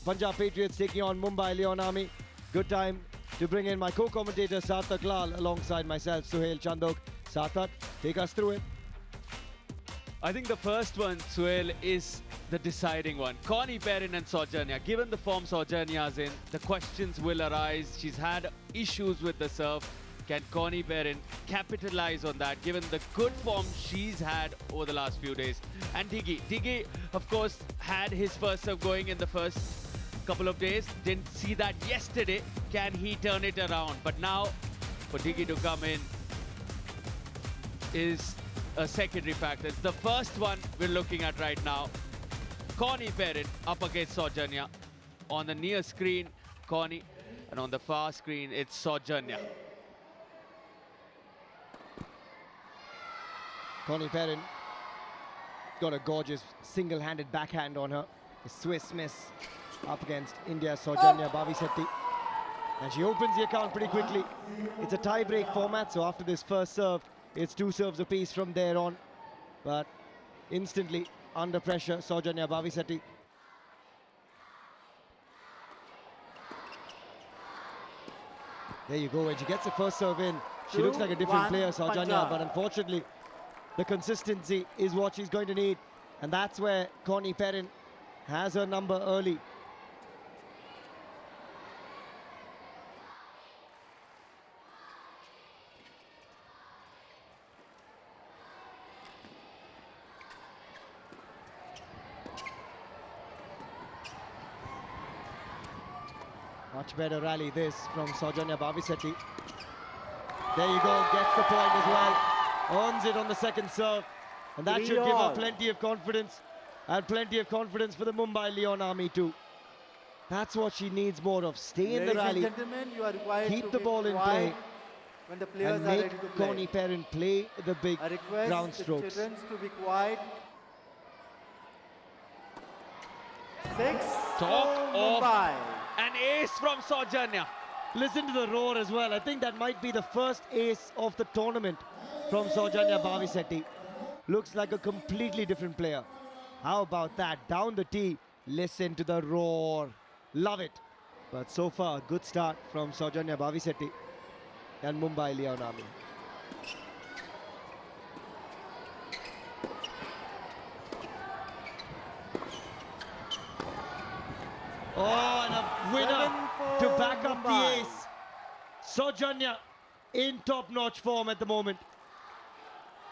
Punjab Patriots taking on Mumbai Leon Army. Good time to bring in my co-commentator Sarthak Lal alongside myself, Suhail Chandok. Sarthak, take us through it. I think the first one, Suhail, is the deciding one. Connie Perrin and Saujanya. Given the form Saujany's in, the questions will arise. She's had issues with the serve. Can Connie Perrin capitalize on that, given the good form she's had over the last few days? And Diggy, of course, had his first serve going in the first couple of days. Didn't see that yesterday. Can he turn it around? But now, for Diggy to come in is a secondary factor. It's the first one we're looking at right now. Connie Perrin up against Saujanya. On the near screen, Connie, and on the far screen, it's Saujanya. Connie Perrin got a gorgeous single-handed backhand on her. A Swiss miss up against India's Saujanya Bhavisetti. And she opens the account pretty quickly. It's a tie-break format, so after this first serve, it's 2 serves apiece from there on. But instantly, under pressure, Saujanya Bhavisetti. There you go, when she gets the first serve in, she looks like a different player, Saujanya, but unfortunately, the consistency is what she's going to need. And that's where Connie Perrin has her number early. Much better rally this from Saujanya Bhavisetti. There you go, gets the point as well. Earns it on the second serve. And that should give her plenty of confidence. And plenty of confidence for the Mumbai Leon Army too. That's what she needs more of. Stay in the rally. You are required keep the ball in play. When the players and are make ready to play. Connie Perrin play the big I request ground the strokes. children to be quiet. 6 Talk for of Mumbai. an ace from Saujanya. Listen to the roar as well. I think that might be the first ace of the tournament from Saujanya Bhavisetti. Looks like a completely different player. How about that? Down the tee. Listen to the roar. Love it. But so far, good start from Saujanya Bhavisetti and Mumbai Leon Army. Oh, and a winner to back up the ace. Saujanya in top-notch form at the moment.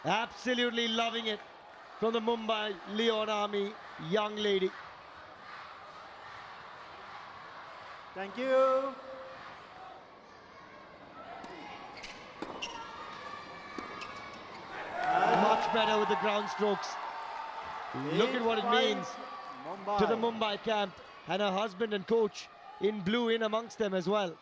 Absolutely loving it from the Mumbai Leon Army young lady. Thank you. Much better with the ground strokes. Look at what it means to the Mumbai camp, and her husband and coach in blue in amongst them as well.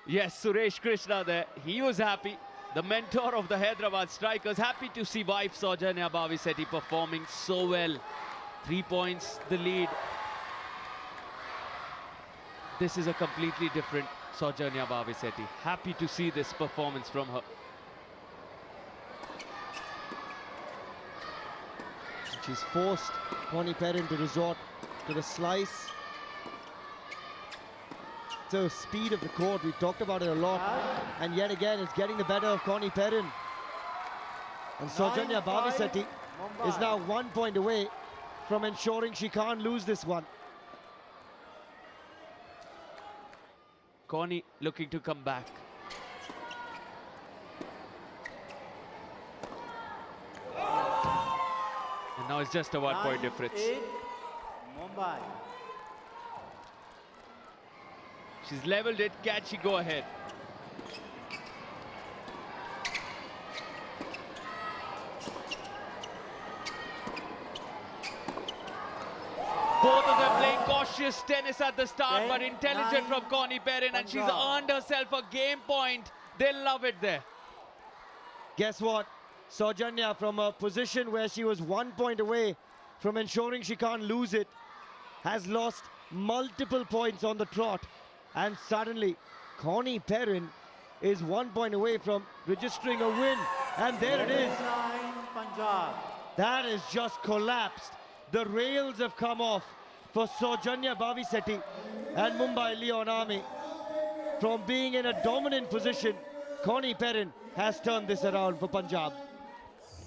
Yes, Suresh Krishna there. He was happy. The mentor of the Hyderabad strikers, happy to see wife Saujanya Bhavisetti performing so well. 3 points, the lead. This is a completely different Saujanya Bhavisetti. Happy to see this performance from her. She's forced Connie Perrin to resort to the slice. The speed of the court, we've talked about it a lot, and yet again it's getting the better of Connie Perrin. And Saujanya Bhavisetti is now 1 point away from ensuring she can't lose this one. Connie looking to come back. And now it's just a 1 point difference. 8, Mumbai. She's leveled it. Can she go ahead? Both of them playing cautious tennis at the start, but intelligent from Connie Perrin, and she's earned herself a game point. They'll love it there. Guess what? Saujanya, from a position where she was 1 point away from ensuring she can't lose it, has lost multiple points on the trot. And suddenly, Connie Perrin is 1 point away from registering a win. And there it is. 9, Punjab. That has just collapsed. The rails have come off. for Saujanya Bhavisetti and Mumbai Leon Army. From being in a dominant position, Connie Perrin has turned this around for Punjab.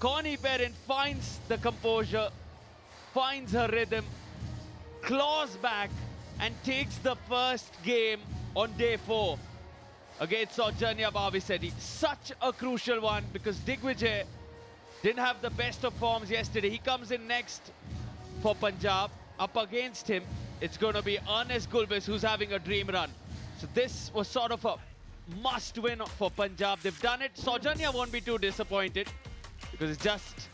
Connie Perrin finds the composure, finds her rhythm, claws back and takes the first game on day 4 against Saujanya Bhavisetti. Such a crucial one because Digvijay didn't have the best of forms yesterday. He comes in next for Punjab. Up against him, it's going to be Ernest Gulbis who's having a dream run. So this was sort of a must win for Punjab. They've done it. Saujanya won't be too disappointed because it's just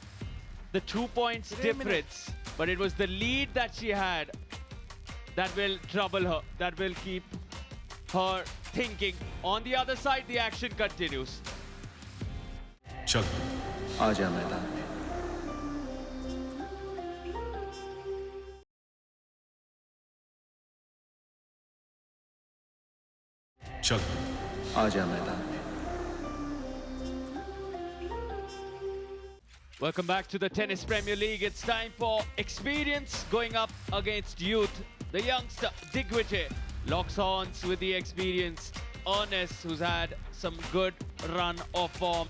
the 2 points 3 minutes. difference. But it was the lead that she had that will trouble her, that will keep her thinking. On the other side, the action continues. चल आ जा मैदान में चल आ जा मैदान में Welcome back to the Tennis Premier League. It's time for experience going up against youth. The youngster Digvijay locks horns with the experienced Ernest, who's had some good run of form.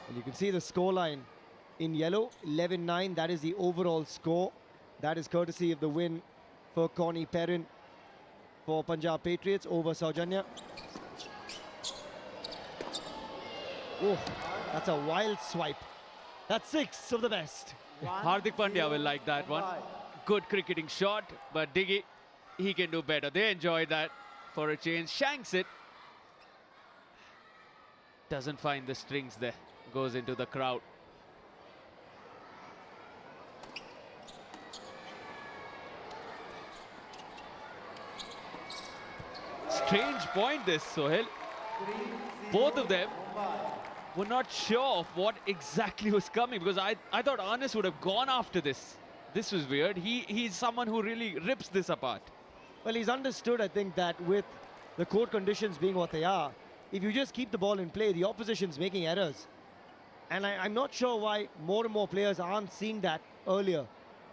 And you can see the scoreline in yellow, 11-9. That is the overall score. That is courtesy of the win for Connie Perrin for Punjab Patriots over Saujanya. Oh, that's a wild swipe. That's 6 of the best. Hardik Pandya will like that one. Good cricketing shot, but Diggy, he can do better. They enjoy that for a change. Shanks it. Doesn't find the strings there. Goes into the crowd. Strange point this, Sohail. Both of them were not sure of what exactly was coming because I thought Ernest would have gone after this. This was weird. He's someone who really rips this apart. Well, he's understood, I think, that with the court conditions being what they are, if you just keep the ball in play, the opposition's making errors. And I'm not sure why more and more players aren't seeing that earlier.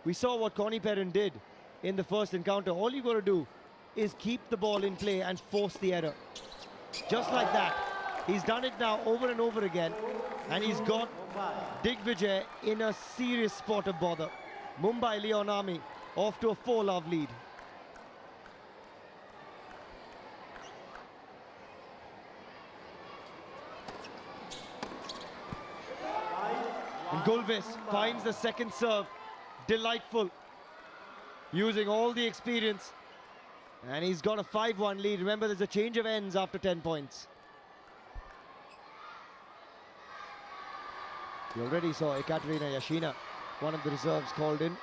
We saw what Connie Perrin did in the first encounter. All you've got to do is keep the ball in play and force the error. Just like that. He's done it now over and over again. And he's got Digvijay in a serious spot of bother. Mumbai Leon Army off to a 4-love lead. And Gulbis finds the second serve. Delightful. Using all the experience. And he's got a 5-1 lead. Remember, there's a change of ends after 10 points. You already saw Ekaterina Yashina, one of the reserves, called in.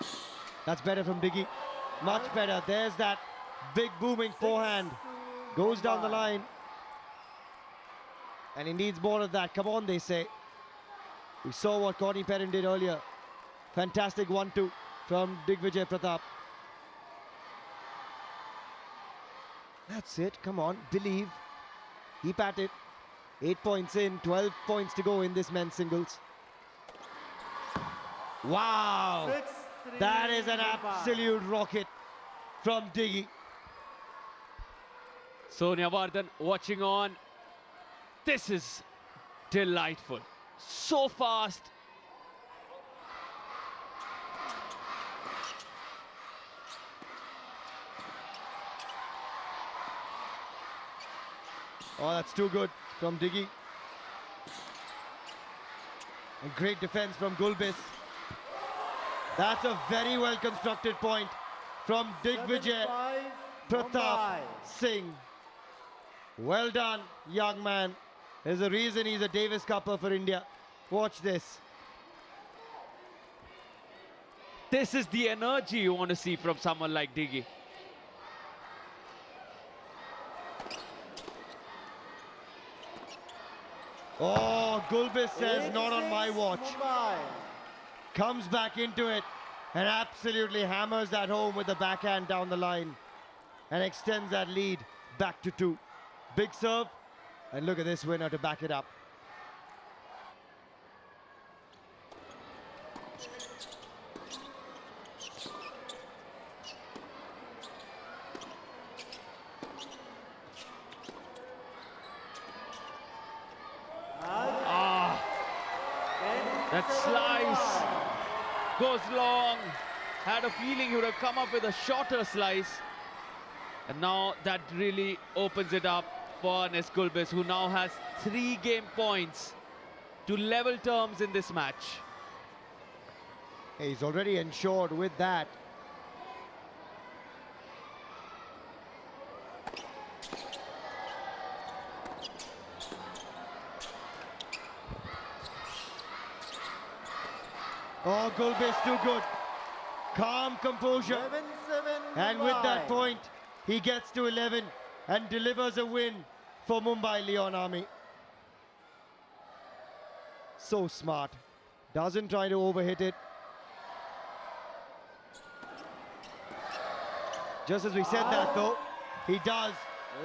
That's better from Diggy. Much better. There's that big booming forehand. Goes down the line. And he needs more of that. Come on, they say. We saw what Connie Perrin did earlier. Fantastic 1-2 from Digvijay Pratap. That's it. Come on, believe. Keep at it. 8 points in, 12 points to go in this men's singles. Wow! 6-3 That is an Mumbai. absolute rocket from Diggy. Sonia Vardhan watching on. This is delightful. So fast. Oh, that's too good from Diggy. And great defense from Gulbis. That's a very well constructed point from Digvijay 7-5 Pratap Mumbai. Singh. Well done, young man. There's a reason he's a Davis Cupper for India. Watch this. This is the energy you want to see from someone like Diggy. Oh, Gulbis says, not on my 8-6 watch. Mumbai. Comes back into it and absolutely hammers that home with the backhand down the line and extends that lead back to 2. Big serve, and look at this winner to back it up. That slice goes long. Had a feeling he would have come up with a shorter slice. And now that really opens it up for Enes Gulbis, who now has 3 game points to level terms in this match. He's already ensured with that. Oh, Gulbis too good. Calm composure. 11-7 And with that Mumbai. point, he gets to 11 and delivers a win for Mumbai Leon Army. So smart. Doesn't try to overhit it. Just as we said that though, he does.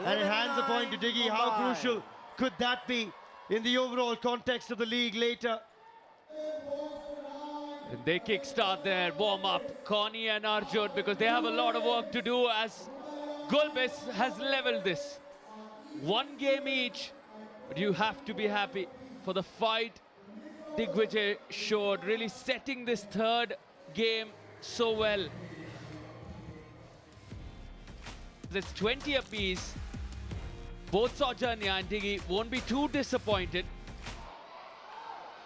And it hands the point to Diggy. How Mumbai. crucial could that be in the overall context of the league later? And they kickstart their warm-up, Connie and Arjun, because they have a lot of work to do as Gulbis has leveled this. 1 game each, but you have to be happy for the fight Digvijay showed, really setting this 3rd game so well. There's 20 apiece. Both Saujanya and Diggy won't be too disappointed.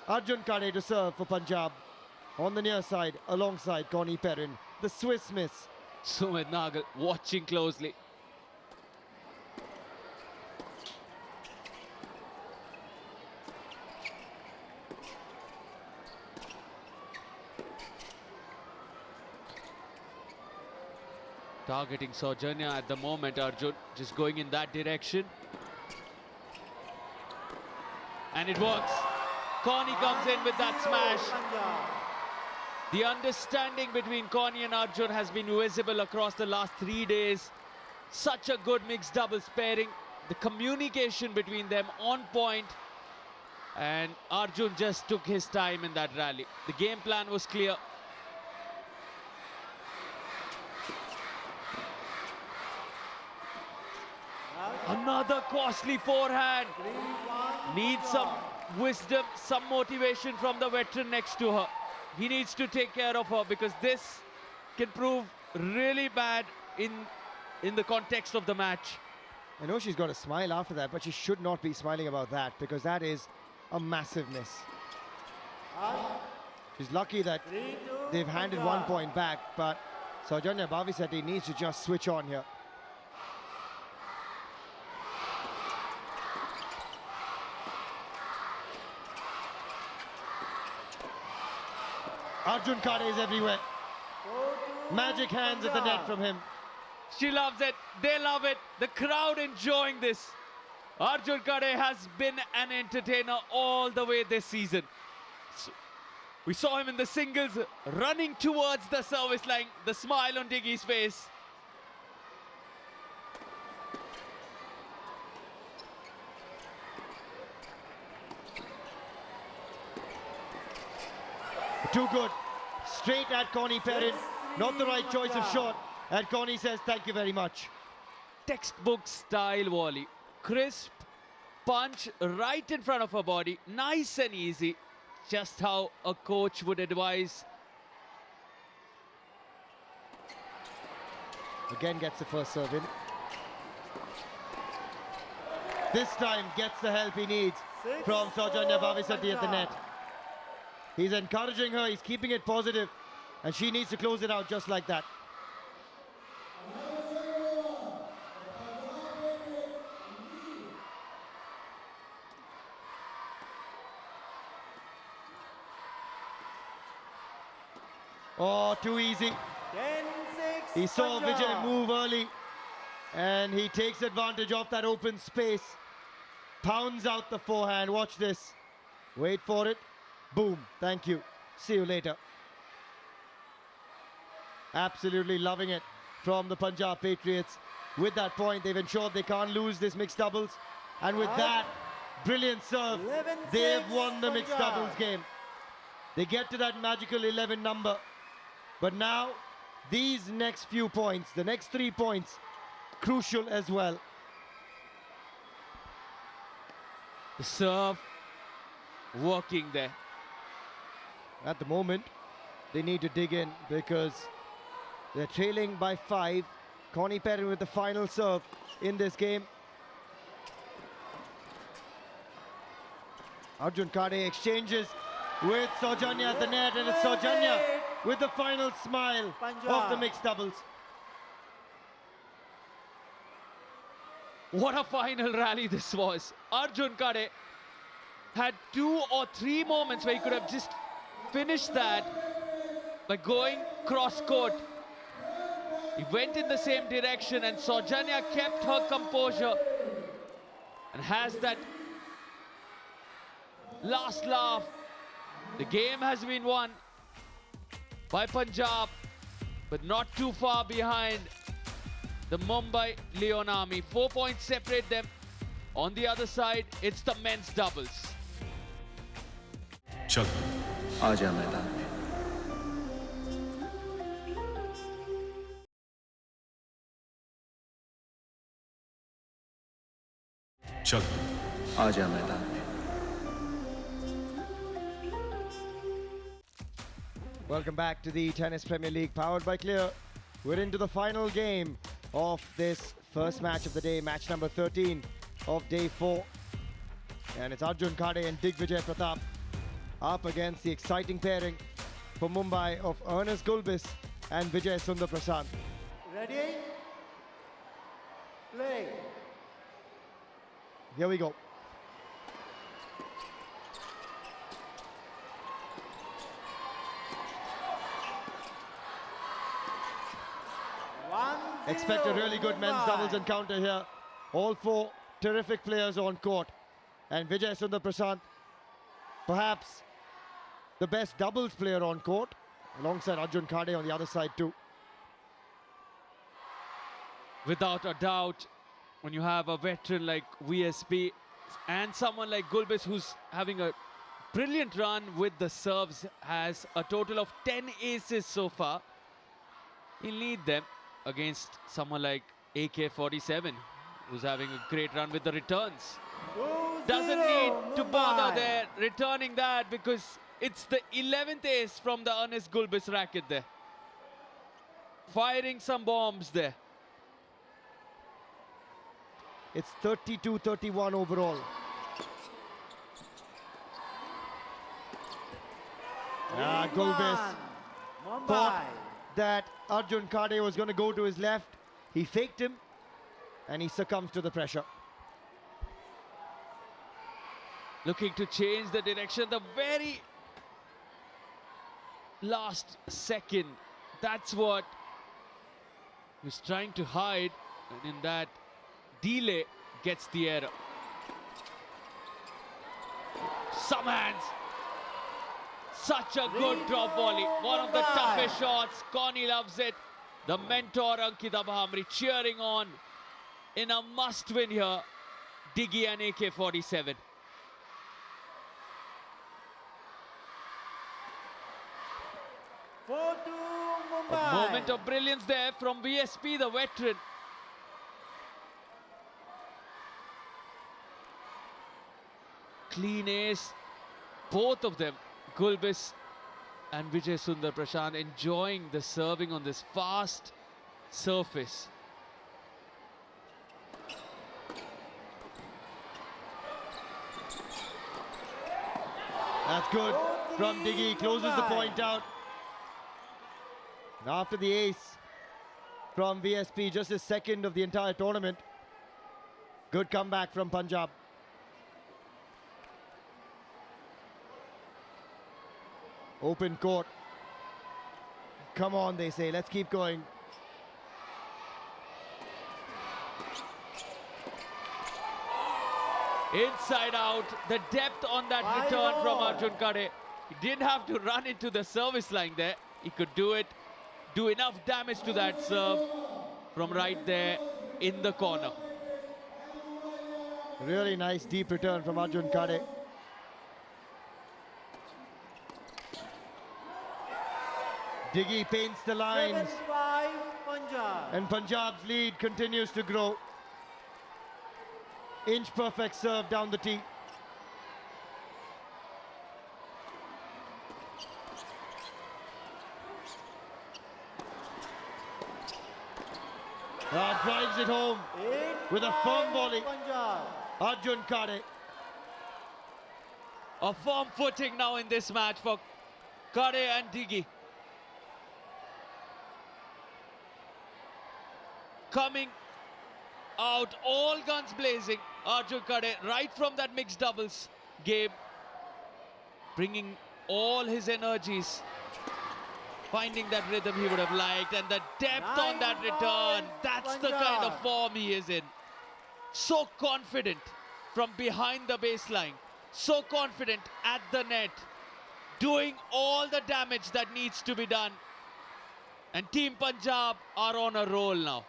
Arjun Kade to serve for Punjab. On the near side, alongside Connie Perrin, the Swiss miss. Sumit Nagal watching closely. Targeting Saujanya at the moment, Arjun just going in that direction. And it works. Connie comes in with that smash. Punjab. The understanding between Connie and Arjun has been visible across the last 3 days. Such a good mixed doubles pairing. The communication between them on point. And Arjun just took his time in that rally. The game plan was clear. Another costly forehand. 3-1 Needs some wisdom, some motivation from the veteran next to her. He needs to take care of her because this can prove really bad in the context of the match. I know she's got a smile after that, but she should not be smiling about that because that is a massive miss. She's lucky that 3-2 they've handed Punjab. 1 point back, but Saujanya Bhavisetti needs to just switch on here. Arjun Kade is everywhere. 4-2 Magic hands at the net from him. She loves it. They love it. The crowd enjoying this. Arjun Kade has been an entertainer all the way this season. We saw him in the singles running towards the service line, the smile on Diggy's face. Too good. Straight at Connie Perrin. Not the right choice of shot. And Connie says, thank you very much. Textbook style volley. Crisp punch right in front of her body. Nice and easy. Just how a coach would advise. Again gets the first serve in. This time gets the help he needs from Saujanya Bhavisetti at the net. He's encouraging her, he's keeping it positive, and she needs to close it out just like that. Oh, too easy. 10-6 He saw Punjab. Vijay move early, and he takes advantage of that open space. Pounds out the forehand. Watch this. Wait for it. Boom. Thank you. See you later. Absolutely loving it from the Punjab Patriots. With that point, they've ensured they can't lose this mixed doubles. And with that brilliant serve, 11-6 they've won the mixed Punjab. doubles game. They get to that magical 11 number. But now, these next few points, the next 3 points, crucial as well. The serve working there. At the moment, they need to dig in because they're trailing by 5. Connie Perrin with the final serve in this game. Arjun Kade exchanges with Saujanya at the net, and it's Saujanya with the final smile of the Punjab. mixed doubles. What a final rally this was. Arjun Kade had 2 or 3 moments where he could have just finished that by going cross court. He went in the same direction and Saujanya kept her composure and has that last laugh. The game has been won by Punjab, but not too far behind the Mumbai Leon Army. 4 points separate them. On the other side, it's the men's doubles. चल आजा मैदान में चल आजा मैदान में Welcome back to the Tennis Premier League, powered by Clear. We're into the final game of this first match of the day, match number 13 of day 4. And it's Arjun Kade and Digvijay Pratap up against the exciting pairing for Mumbai of Ernest Gulbis and Vijay Sundar Prasad. Ready? Play. Here we go. Expect a really good men's doubles encounter here. All 4 terrific players on court. And Vijay Sundar Prasad, perhaps the best doubles player on court, alongside Arjun Kade on the other side too. Without a doubt, when you have a veteran like VSP and someone like Gulbis who's having a brilliant run with the serves, has a total of 10 aces so far, he'll need them against someone like AK-47 who's having a great run with the returns. Doesn't need to bother there returning that because it's the 11th ace from the Ernest Gulbis racket there. Firing some bombs there. It's 32-31 overall. Gulbis thought that Arjun Kade was going to go to his left. He faked him and he succumbs to the pressure. Looking to change the direction, the very last second. That's what he was trying to hide, and in that delay gets the error. Some hands. Such a good drop volley. One of the toughest shots. Connie loves it. The mentor Ankita Bhamri cheering on in a must-win here. Diggy and AK-47. A moment of brilliance there from VSP, the veteran. Clean ace, both of them, Gulbis and Vijay Sundar Prasad, enjoying the serving on this fast surface. That's good from Diggy, closes the point out. And after the ace from VSP, just his second of the entire tournament. Good comeback from Punjab. Open court. Come on, they say, let's keep going. Inside out, the depth on that return from Arjun Kade. He didn't have to run into the service line there. He could do it, do enough damage to that serve from right there in the corner. Really nice deep return from Arjun Kade. Diggy paints the lines. 7-5 Punjab. And Punjab's lead continues to grow. Inch perfect serve down the tee. Drives it home with a firm volley. Punjab. Arjun Kade. A firm footing now in this match for Kade and Diggy. Coming out, all guns blazing. Arjun Kade, right from that mixed doubles game, bringing all his energies, finding that rhythm he would have liked, and the depth on that return. That's the kind of form he is in. So confident from behind the baseline, so confident at the net, doing all the damage that needs to be done. And Team Punjab are on a roll now.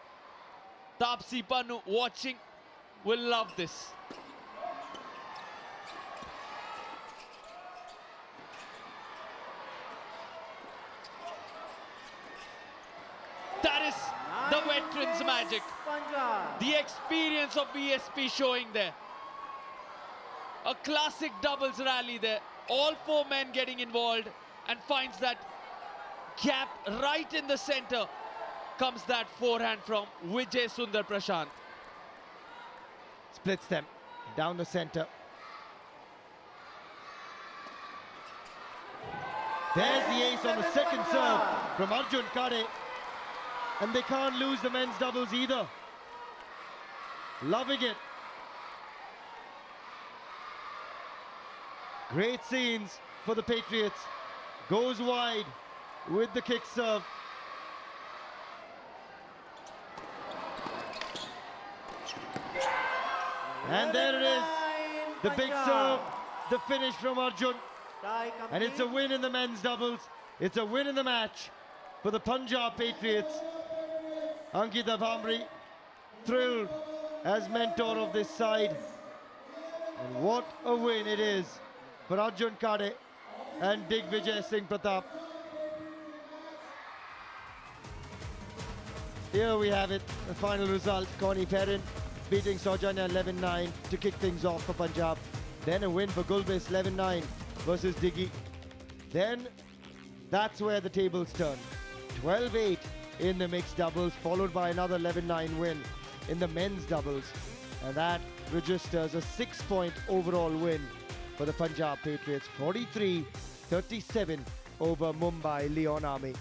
Taapsee Pannu watching will love this. That is the veterans' magic. Punjab. The experience of BSP showing there. A classic doubles rally there. All four men getting involved, and finds that gap right in the center. Comes that forehand from Vijay Sundar Prashant. Splits them down the center. There's the ace on the second serve from Arjun Kade. And they can't lose the men's doubles either. Loving it. Great scenes for the Patriots. Goes wide with the kick serve. And there it is. The big serve, the finish from Arjun. And it's a win in the men's doubles. It's a win in the match for the Punjab Patriots. Ankita Bhamri, thrilled as mentor of this side. And what a win it is for Arjun Kade and Digvijay Singh Pratap. Here we have it, the final result. Connie Perrin beating Saujanya 11-9 to kick things off for Punjab. Then a win for Gulbis 11-9 versus Diggy. Then that's where the tables turn. 12-8 in the mixed doubles, followed by another 11-9 win in the men's doubles. And that registers a 6-point overall win for the Punjab Patriots. 43-37 over Mumbai Leon Army.